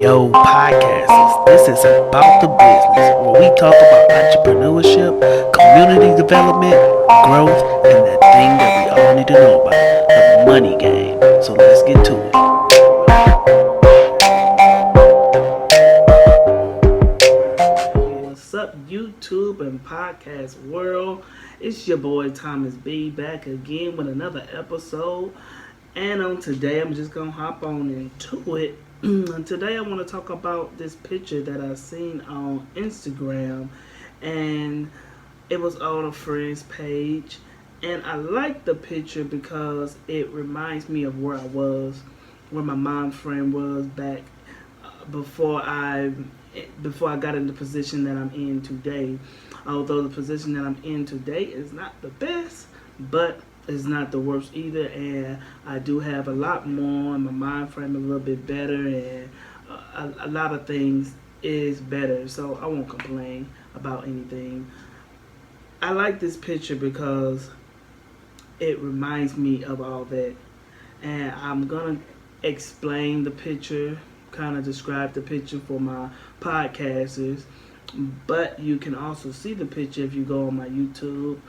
Yo, podcasters, this is About the Business, where we talk about entrepreneurship, community development, growth, and that thing that we all need to know about, the money game. So let's get to it. What's up, YouTube and podcast world? It's your boy Thomas B back again with another episode. And on today, I'm just gonna hop on into it. Today, I want to talk about this picture that I seen on Instagram, and it was on a friend's page. And I like the picture because it reminds me of where I was, where my mom's friend was back before I before I got in the position that I'm in today. Although the position that I'm in today is not the best, but it's not the worst either, and I do have a lot more, and my mind frame is a little bit better, and a lot of things is better, so I won't complain about anything. I like this picture because it reminds me of all that, and I'm gonna explain the picture, kind of describe the picture for my podcasters, but you can also see the picture if you go on my YouTube.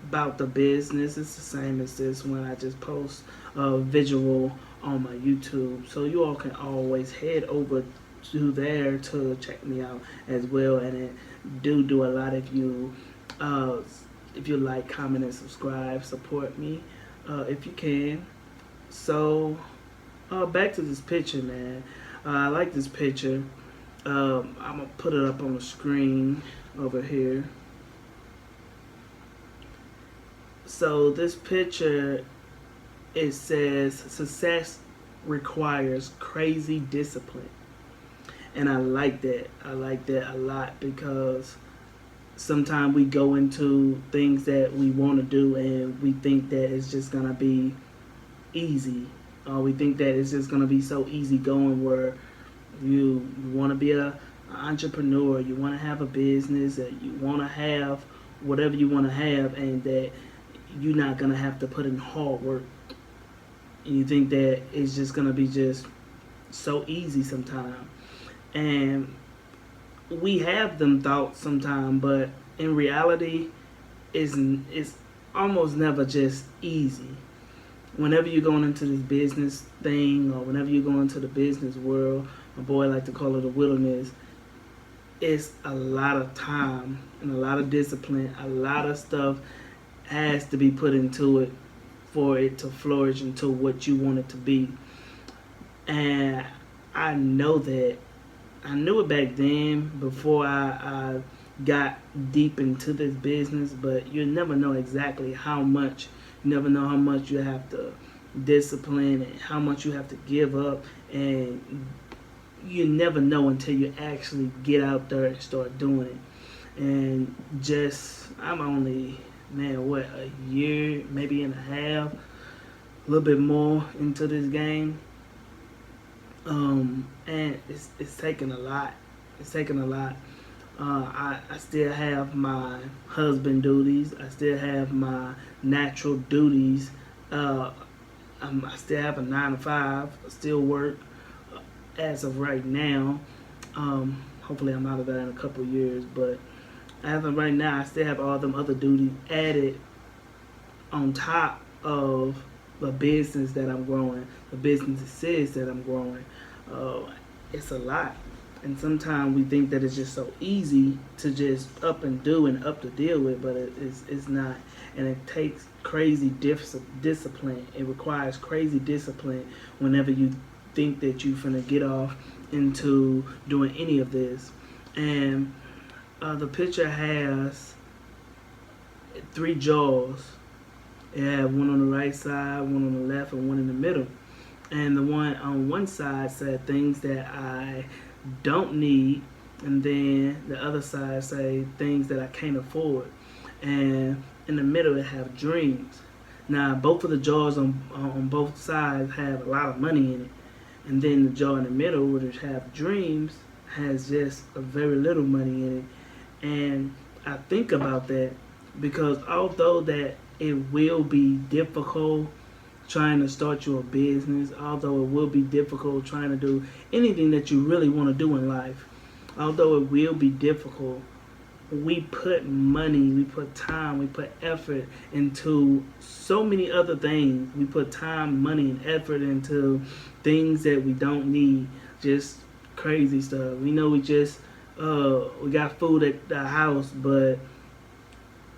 About the business, it's the same as this when I just post a visual on my YouTube, so you all can always head over to there to check me out as well. And it do a lot uh, if you like, comment, and subscribe, support me if you can. So back to this picture, man. I like this picture. I'm gonna put it up on the screen over here. So this picture, it says success requires crazy discipline. And I like that. I like that a lot because sometimes we go into things that we want to do and we think that it's just going to be easy. We think that it's just going to be so easy going where you want to be an entrepreneur, you want to have a business, you want to have whatever you want to have, and that you're not gonna have to put in hard work. And you think that it's just gonna be just so easy sometimes. And we have them thoughts sometimes, but in reality, it's almost never just easy. Whenever you're going into this business thing, or whenever you're going into the business world, my boy like to call it a wilderness, it's a lot of time and a lot of discipline, a lot of stuff has to be put into it for it to flourish into what you want it to be. And I know that. I knew it back then before I got deep into this business, but you never know exactly how much. You never know how much you have to discipline and how much you have to give up, and you never know until you actually get out there and start doing it. And I'm only, man, what, a year, maybe and a half, a little bit more into this game. And it's taking a lot. It's taking a lot. I still have my husband duties. I still have my natural duties. I still have a 9 to 5. I still work as of right now. Hopefully I'm out of that in a couple years, but as of right now, I still have all them other duties added on top of the business that I'm growing, the businesses that I'm growing. It's a lot. And sometimes we think that it's just so easy to just up and do and up to deal with, but it's not. And it takes crazy discipline. It requires crazy discipline whenever you think that you're finna get off into doing any of this. And the picture has 3 jaws. It has one on the right side, one on the left, and one in the middle. And the one on one side said things that I don't need, and then the other side say things that I can't afford. And in the middle it have dreams. Now both of the jaws on both sides have a lot of money in it, and then the jaw in the middle, which have dreams, has just a very little money in it. And I think about that because although that it will be difficult trying to start your business, although it will be difficult trying to do anything that you really want to do in life. Although it will be difficult, we put money, we put time, we put effort into so many other things. We put time, money, and effort into things that we don't need. Just crazy stuff. We know we got food at the house, but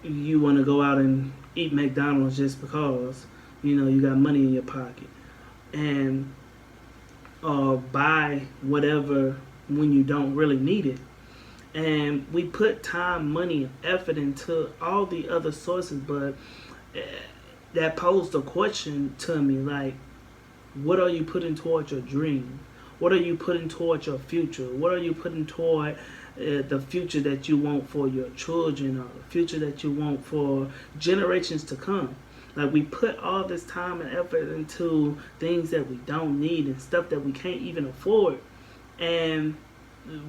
you want to go out and eat McDonald's just because you got money in your pocket, and buy whatever when you don't really need it. And we put time, money, and effort into all the other sources, but eh, that posed a question to me like, what are you putting towards your dream? What are you putting towards your future? What are you putting toward the future that you want for your children, or the future that you want for generations to come? Like, we put all this time and effort into things that we don't need and stuff that we can't even afford. And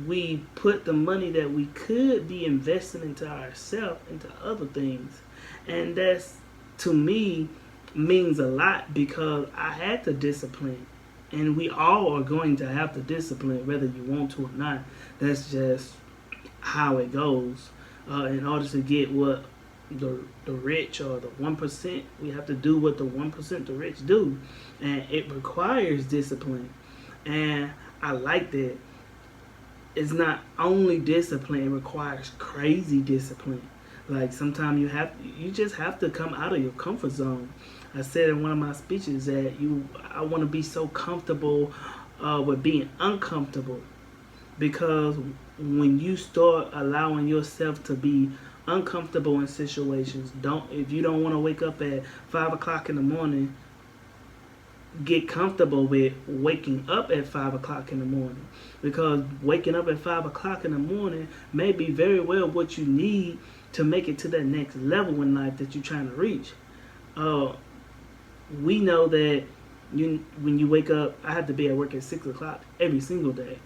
we put the money that we could be investing into ourselves into other things. And that's, to me, means a lot, because I had to discipline. And we all are going to have to discipline whether you want to or not. That's just how it goes. In order to get what the rich or the 1%, we have to do what the 1% the rich do. And it requires discipline. And I like that. It's not only discipline, it requires crazy discipline. Like, sometimes you just have to come out of your comfort zone. I said in one of my speeches that I want to be so comfortable with being uncomfortable, because when you start allowing yourself to be uncomfortable in situations, if you don't want to wake up at 5 o'clock in the morning, get comfortable with waking up at 5 o'clock in the morning, because waking up at 5 o'clock in the morning may be very well what you need to make it to that next level in life that you're trying to reach. We know that when you wake up, I have to be at work at 6 o'clock every single day,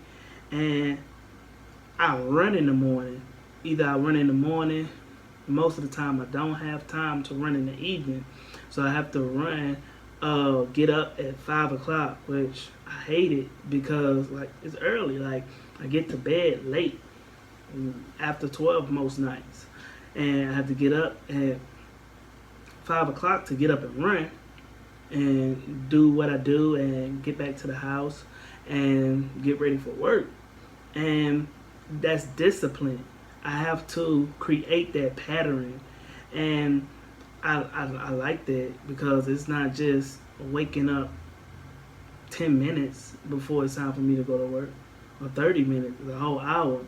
and I run in the morning. Either I run in the morning, most of the time I don't have time to run in the evening, so I have to run. Get up at 5 o'clock, which I hate it, because like, it's early. Like, I get to bed late, after 12 most nights, and I have to get up at 5 o'clock to get up and run and do what I do and get back to the house and get ready for work. And that's discipline. I have to create that pattern, and I like that, because it's not just waking up 10 minutes before it's time for me to go to work, or 30 minutes, the whole hour.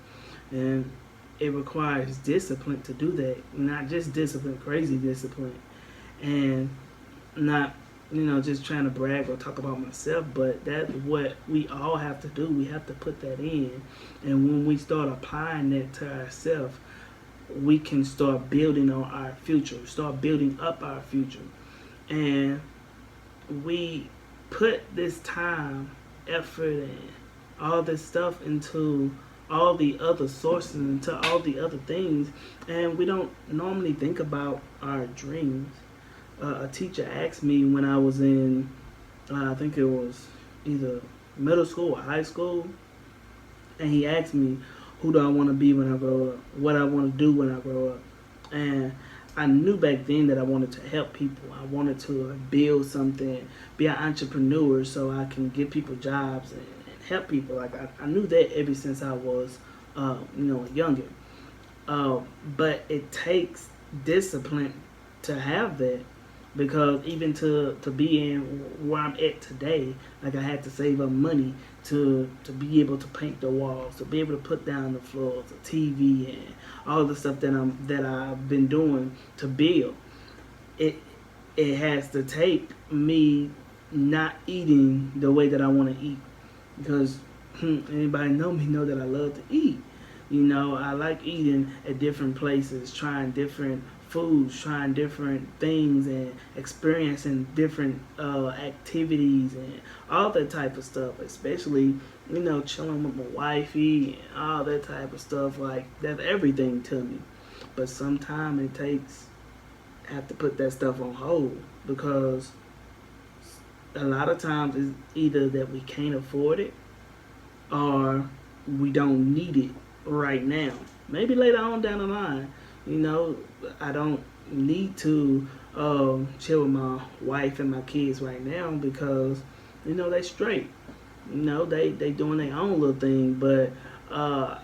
And it requires discipline to do that. Not just discipline, crazy discipline. And not, just trying to brag or talk about myself, but that's what we all have to do. We have to put that in. And when we start applying that to ourselves, we can start building on our future, start building up our future. And we put this time, effort, and all this stuff into all the other sources, into all the other things, and we don't normally think about our dreams. A teacher asked me when I was in, I think it was either middle school or high school, and he asked me, who do I want to be when I grow up? What I want to do when I grow up? And I knew back then that I wanted to help people. I wanted to build something, be an entrepreneur, so I can give people jobs and help people. Like, I knew that ever since I was, younger. But it takes discipline to have that, because even to be in where I'm at today, like, I had to save up money to be able to paint the walls, to be able to put down the floors, the TV, and all the stuff that I've been doing to build. It has to take me not eating the way that I want to eat, because anybody know me know that I love to eat. I like eating at different places, trying different foods, trying different things, and experiencing different activities and all that type of stuff, especially chilling with my wifey and all that type of stuff. Like, that's everything to me. But sometimes I have to put that stuff on hold, because a lot of times it's either that we can't afford it or we don't need it right now. Maybe later on down the line, you know, I don't need to chill with my wife and my kids right now because, you know, they straight. You know, they doing their own little thing, but uh,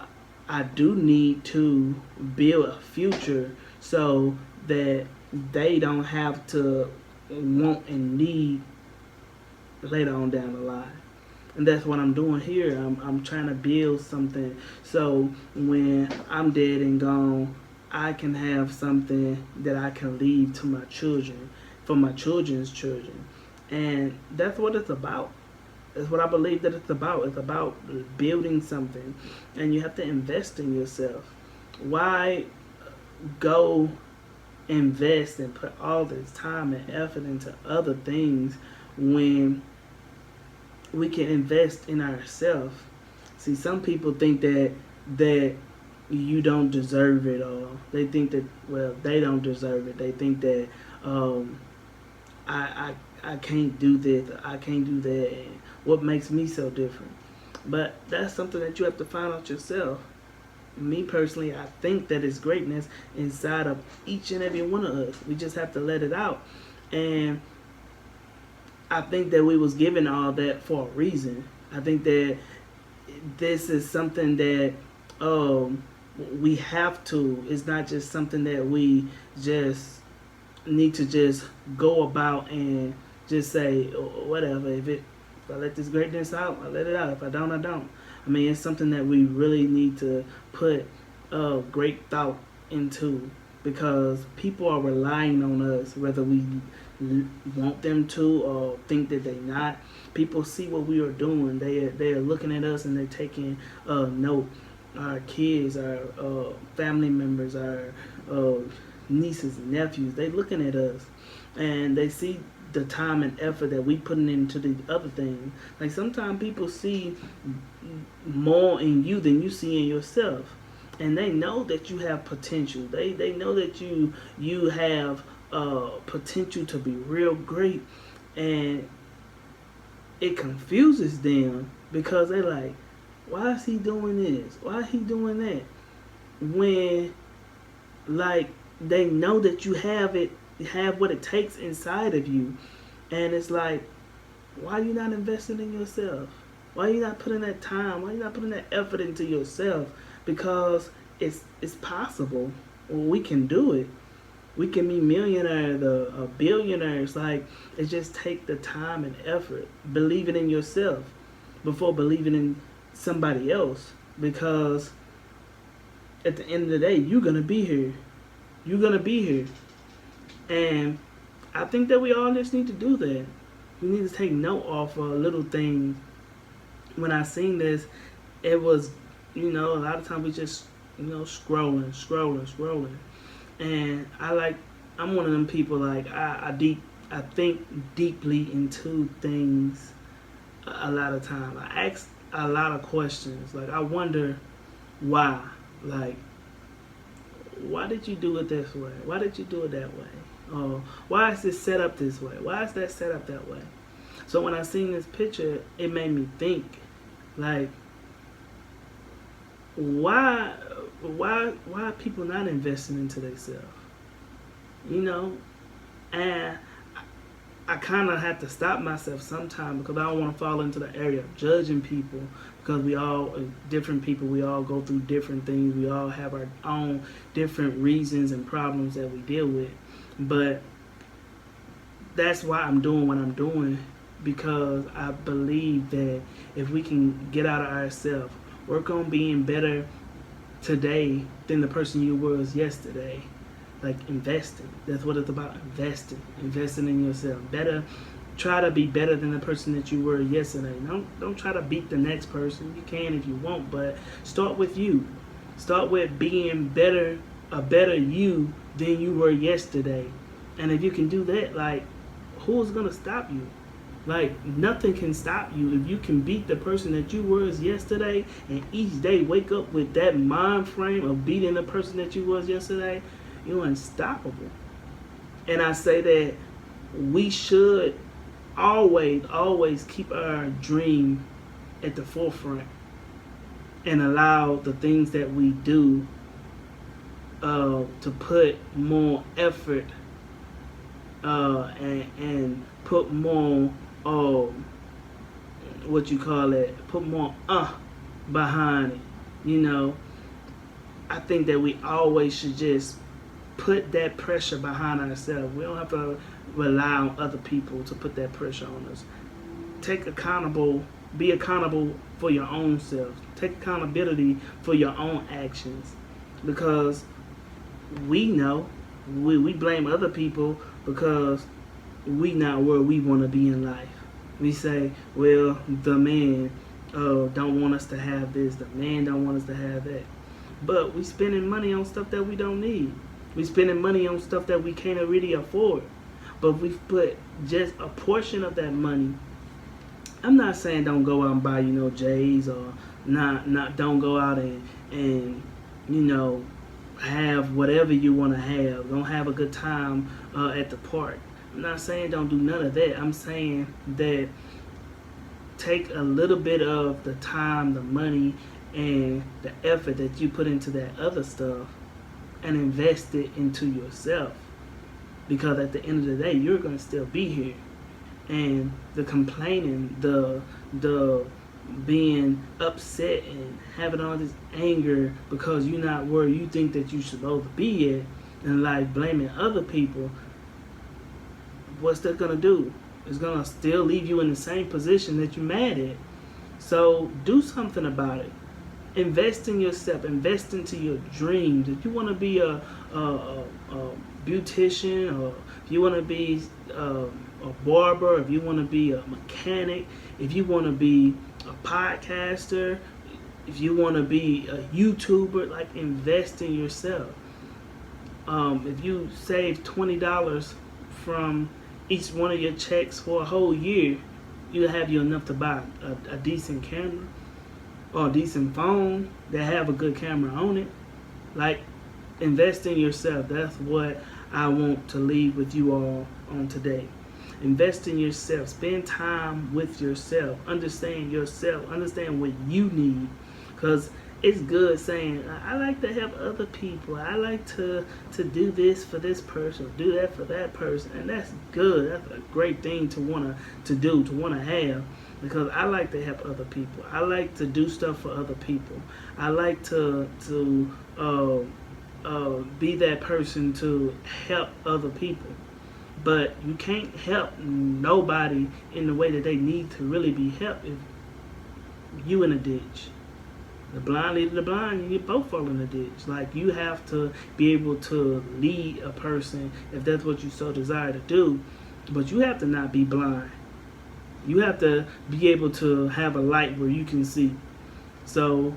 I do need to build a future so that they don't have to want and need later on down the line. And that's what I'm doing here. I'm trying to build something so when I'm dead and gone, I can have something that I can leave to my children, for my children's children. And that's what it's about. That's what I believe that it's about. It's about building something. And you have to invest in yourself. Why go invest and put all this time and effort into other things when we can invest in ourselves? See, some people think that you don't deserve it, or they think that, well, they don't deserve it. They think that I can't do this, I can't do that, and what makes me so different. But that's something that you have to find out yourself. Me personally, I think that it's greatness inside of each and every one of us. We just have to let it out. And I think that we was given all that for a reason. I think that this is something that we have to. It's not just something that we just need to just go about and just say, "Oh, whatever. If I let this greatness out, I let it out. If I don't, I don't." I mean, it's something that we really need to put great thought into, because people are relying on us, whether we want them to or think that they're not. People see what we are doing. They are looking at us and they're taking note. Our kids, our family members, our nieces and nephews, they looking at us and they see the time and effort that we putting into the other things. Like sometimes people see more in you than you see in yourself, and they know that you have potential. They know that you have potential to be real great, and it confuses them because they're like, why is he doing this? Why is he doing that? When, like, they know that you have what it takes inside of you, and it's like, why are you not investing in yourself? Why are you not putting that time? Why are you not putting that effort into yourself? Because it's possible. We can do it. We can be millionaires or billionaires. Like, it just take the time and effort, believing in yourself before believing in somebody else. Because at the end of the day, you're gonna be here. You're gonna be here. And I think that we all just need to do that. We need to take note off of little things. When I seen this, it was, a lot of times we just, scrolling. And I'm one of them people, like, I think deeply into things a lot of time. I ask a lot of questions. Like, I wonder why. Like, why did you do it this way? Why did you do it that way? Oh, why is this set up this way? Why is that set up that way? So when I seen this picture, it made me think, like, why are people not investing into themselves? And I kind of have to stop myself sometimes because I don't want to fall into the area of judging people, because we all different people. We all go through different things. We all have our own different reasons and problems that we deal with. But that's why I'm doing what I'm doing, because I believe that if we can get out of ourselves, work on being better today than the person you was yesterday. Like, investing. That's what it's about. Investing in yourself. Better. Try to be better than the person that you were yesterday. Don't try to beat the next person. You can if you want, but start with you. Start with being better, a better you than you were yesterday. And if you can do that, like, who's gonna stop you? Like, nothing can stop you if you can beat the person that you was yesterday, and each day wake up with that mind frame of beating the person that you was yesterday. You're unstoppable. And I say that we should always keep our dream at the forefront and allow the things that we do to put more effort and put more what you call it, put more behind it. You know, I think that we always should just put that pressure behind ourselves. We don't have to rely on other people to put that pressure on us. Be accountable for your own self. Take accountability for your own actions, because we know we blame other people because we not where we want to be in life. We say, well, the man don't want us to have this, the man don't want us to have that. But we spending money on stuff that we don't need. We spending money on stuff that we can't really afford. But we've put just a portion of that money. I'm not saying don't go out and buy, J's, or not don't go out and have whatever you want to have. Don't have a good time at the park. I'm not saying don't do none of that. I'm saying that take a little bit of the time, the money, and the effort that you put into that other stuff and invest it into yourself. Because at the end of the day, you're going to still be here. And the complaining, the being upset and having all this anger because you're not where you think that you should be at, and like blaming other people, what's that going to do? It's going to still leave you in the same position that you're mad at. So do something about it. Invest in yourself. Invest into your dreams. If you want to be a beautician, or if you want to be a barber, if you want to be a mechanic, if you want to be a podcaster, if you want to be a YouTuber, like, invest in yourself. If you save $20 from each one of your checks for a whole year, you'll have you enough to buy a decent camera or a decent phone that have a good camera on it. Like, invest in yourself. That's what I want to leave with you all on today. Invest in yourself. Spend time with yourself. Understand yourself. Understand what you need. Because it's good saying, I like to help other people. I like to do this for this person, do that for that person. And that's good. That's a great thing to want to do, to want to have. Because I like to help other people. I like to do stuff for other people. I like to be that person to help other people. But you can't help nobody in the way that they need to really be helped if you in a ditch. The blind lead the blind, and you both fall in the ditch. Like, you have to be able to lead a person if that's what you so desire to do. But you have to not be blind. You have to be able to have a light where you can see. So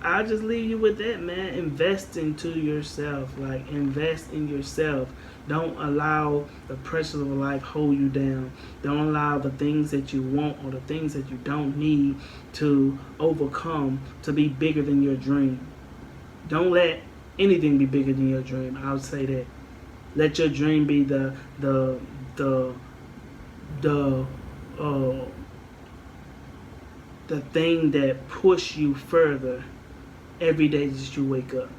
I'll just leave you with that, man. Invest into yourself. Like, invest in yourself. Don't allow the pressures of life hold you down. Don't allow the things that you want or the things that you don't need to overcome to be bigger than your dream. Don't let anything be bigger than your dream. I would say that. Let your dream be the thing that push you further every day that you wake up.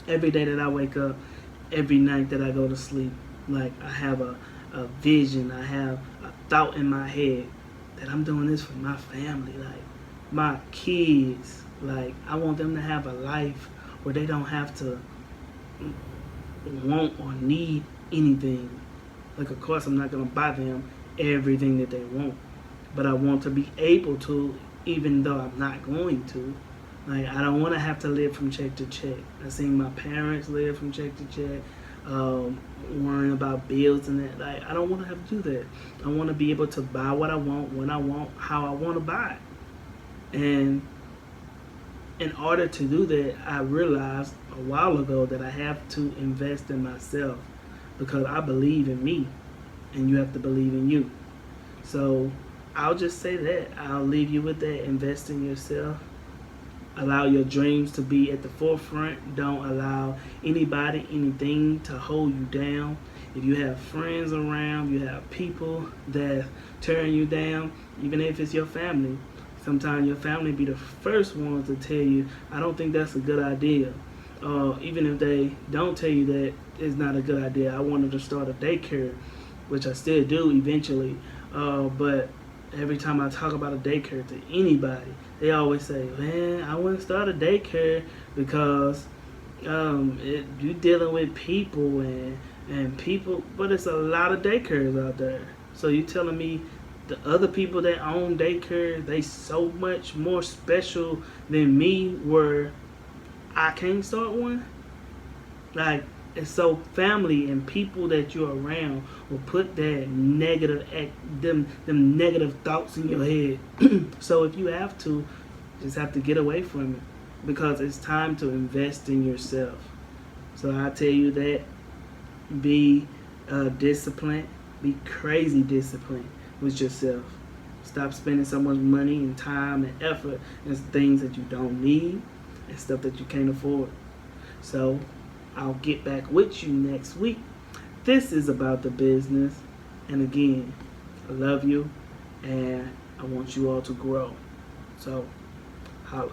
Every day that I wake up, every night that I go to sleep, like, I have a vision, I have a thought in my head that I'm doing this for my family, like my kids. Like, I want them to have a life where they don't have to want or need anything. Like, of course, I'm not going to buy them everything that they want, but I want to be able to, even though I'm not going to. Like, I don't want to have to live from check to check. I seen my parents live from check to check, worrying about bills and that. Like, I don't want to have to do that. I want to be able to buy what I want, when I want, how I want to buy it. And in order to do that, I realized a while ago that I have to invest in myself, because I believe in me, and you have to believe in you. So I'll just say that. I'll leave you with that. Invest in yourself. Allow your dreams to be at the forefront. Don't allow anybody, anything to hold you down. If you have friends around, you have people that tearing you down, even if it's your family. Sometimes your family be the first ones to tell you, I don't think that's a good idea. Even if they don't tell you that it's not a good idea. I wanted to start a daycare, which I still do eventually. But every time I talk about a daycare to anybody, they always say, man, I wouldn't start a daycare because you're dealing with people and people, but it's a lot of daycares out there. So you telling me the other people that own daycare, they so much more special than me where I can't start one? Like, it's so family and people that you're around will put that them negative thoughts in your head. So if you have to, just have to get away from it because it's time to invest in yourself. So I tell you that be disciplined, be crazy disciplined with yourself. Stop spending so much money and time and effort in things that you don't need and stuff that you can't afford. So I'll get back with you next week. This is about the business. And again, I love you and I want you all to grow. So, holla.